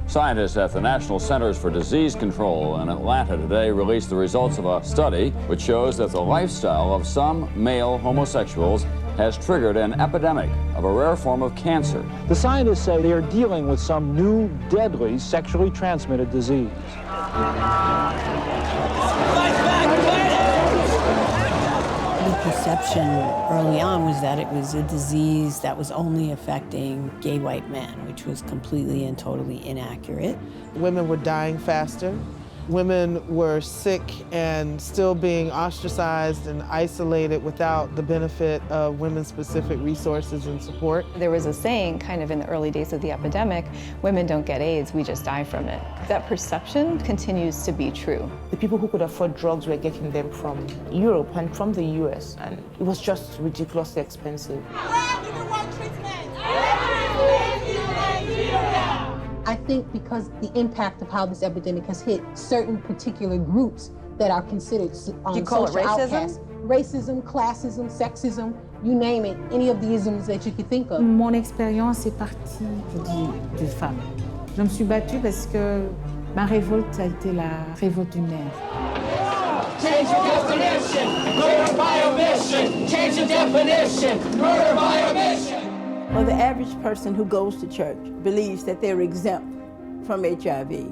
Scientists at the National Centers for Disease Control in Atlanta today released the results of a study which shows that the lifestyle of some male homosexuals has triggered an epidemic of a rare form of cancer. The scientists say they are dealing with some new, deadly, sexually transmitted disease. The perception early on was that it was a disease that was only affecting gay white men, which was completely and totally inaccurate. Women were dying faster. Women were sick and still being ostracized and isolated without the benefit of women-specific resources and support. There was a saying kind of in the early days of the epidemic, women don't get AIDS, we just die from it. That perception continues to be true. The people who could afford drugs were getting them from Europe and from the US, and it was just ridiculously expensive. I think because the impact of how this epidemic has hit certain particular groups that are considered you call it racism? Outcasts. Racism, classism, sexism, you name it, any of the isms that you could think of. Mon expérience est partie des femmes. Je me suis battue parce que ma révolte a été la révolte du nerf. Change your definition, murder by omission. Change your definition, murder by omission. Well, the average person who goes to church believes that they're exempt from HIV.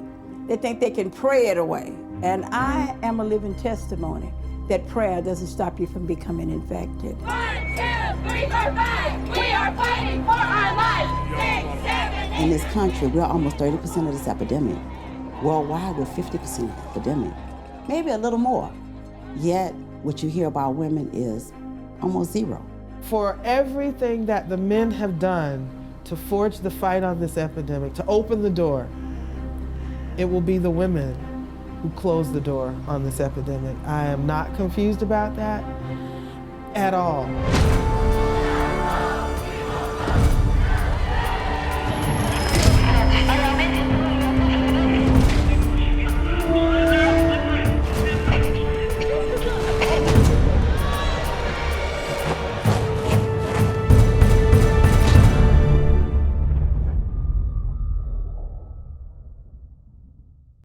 They think they can pray it away. And I am a living testimony that prayer doesn't stop you from becoming infected. 1, 2, 3, 4, 5. We are fighting for our lives. 6, 7, 8. In this country, we're almost 30% of this epidemic. Worldwide, we're 50% of the epidemic. Maybe a little more. Yet, what you hear about women is almost zero. For everything that the men have done to forge the fight on this epidemic, to open the door, it will be the women who close the door on this epidemic. I am not confused about that at all.